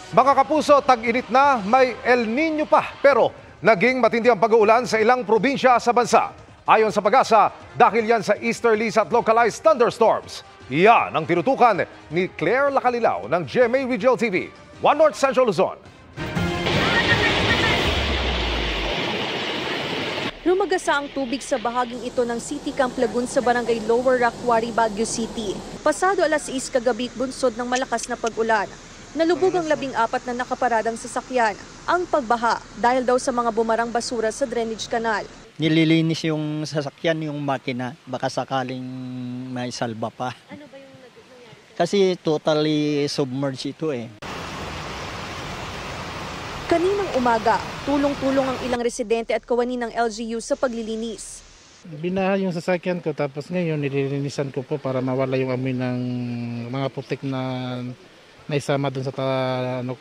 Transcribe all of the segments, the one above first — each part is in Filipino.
Mga kapuso, tag-init na, may El Nino pa. Pero naging matindi ang pag-uulan sa ilang probinsya sa bansa. Ayon sa Pag-asa, dahil yan sa easterlies at localized thunderstorms. Yan ang tinutukan ni Claire Lacanilaw ng GMA Regional TV. One North Central Luzon. Lumagasa ang tubig sa bahaging ito ng City Camp Lagun sa barangay Lower Rakwari, Baguio City. Pasado alas 6 kagabi, bunsod ng malakas na pag-ulan. Nalubog ang 14 na nakaparadang sasakyan. Ang pagbaha dahil daw sa mga bumarang basura sa drainage canal. Nililinis yung sasakyan, yung makina, baka sakaling may salba pa. Ano ba yung nangyari? Kasi totally submerged ito eh. Kaninang umaga, tulong-tulong ang ilang residente at kawani ng LGU sa paglilinis. Binaha yung sasakyan ko tapos ngayon nililinisan ko po para mawala yung amoy ng mga putik na naisama dun sa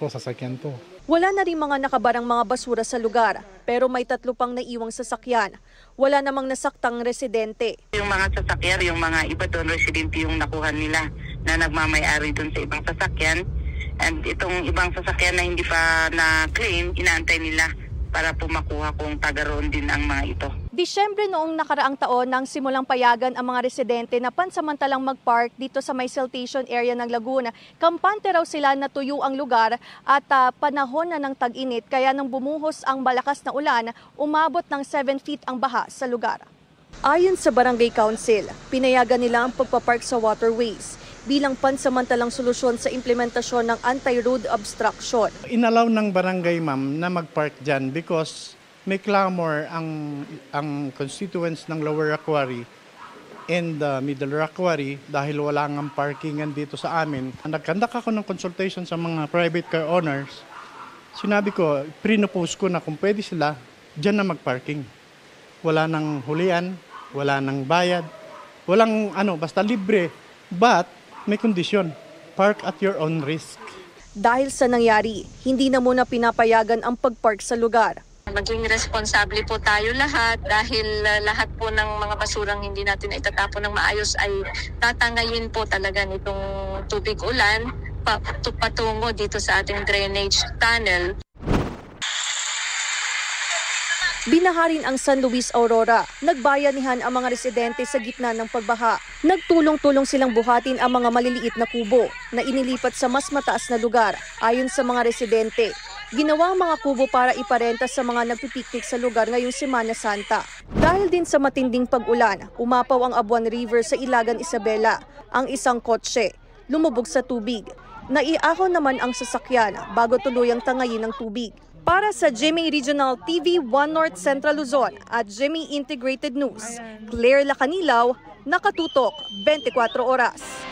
sasakyan ko. Wala na rin mga nakabarang mga basura sa lugar, pero may 3 pang naiwang sasakyan. Wala namang nasaktang residente. Yung mga sasakyan, yung mga iba doon residente yung nakuha nila na nagmamay-ari doon sa ibang sasakyan. And itong ibang sasakyan na hindi pa na-claim, inaantay nila para po makuha kung taga-roon din ang mga ito. Disyembre noong nakaraang taon nang simulang payagan ang mga residente na pansamantalang mag-park dito sa may siltation area ng Laguna. Kampante raw sila na tuyo ang lugar at panahon na ng tag-init kaya nang bumuhos ang malakas na ulan, umabot ng 7 feet ang baha sa lugar. Ayon sa Barangay Council, pinayagan nila ang pagpapark sa waterways bilang pansamantalang solusyon sa implementasyon ng anti-road obstruction. Inalaw ng barangay ma'am na mag-park dyan because may clamor ang constituents ng Lower Rakwari and Middle Rakwari dahil wala ngang parkingan dito sa amin. Nagkandak ako ng consultation sa mga private car owners. Sinabi ko, pre-propose ko na kung pwede sila, dyan na mag-parking. Wala nang hulian, wala nang bayad, walang basta libre. But may kondisyon, park at your own risk. Dahil sa nangyari, hindi na muna pinapayagan ang pag-park sa lugar. Maging responsable po tayo lahat dahil lahat po ng mga basurang hindi natin itatapon ng maayos ay tatangayin po talaga nitong tubig ulan patungo dito sa ating drainage tunnel. Binaha rin ang San Luis Aurora. Nagbayanihan ang mga residente sa gitna ng pagbaha. Nagtulong-tulong silang buhatin ang mga maliliit na kubo na inilipat sa mas mataas na lugar. Ayon sa mga residente, ginawa ang mga kubo para iparenta sa mga nagpipiknik sa lugar ngayong Semana Santa. Dahil din sa matinding pag-ulan, umapaw ang Abuan River sa Ilagan, Isabela. Ang isang kotse lumubog sa tubig. Naiahon naman ang sasakyan bago tuluyang tangayin ng tubig. Para sa GMA Regional TV 1 North Central Luzon at GMA Integrated News, Claire Lacanilaw, nakatutok 24 oras.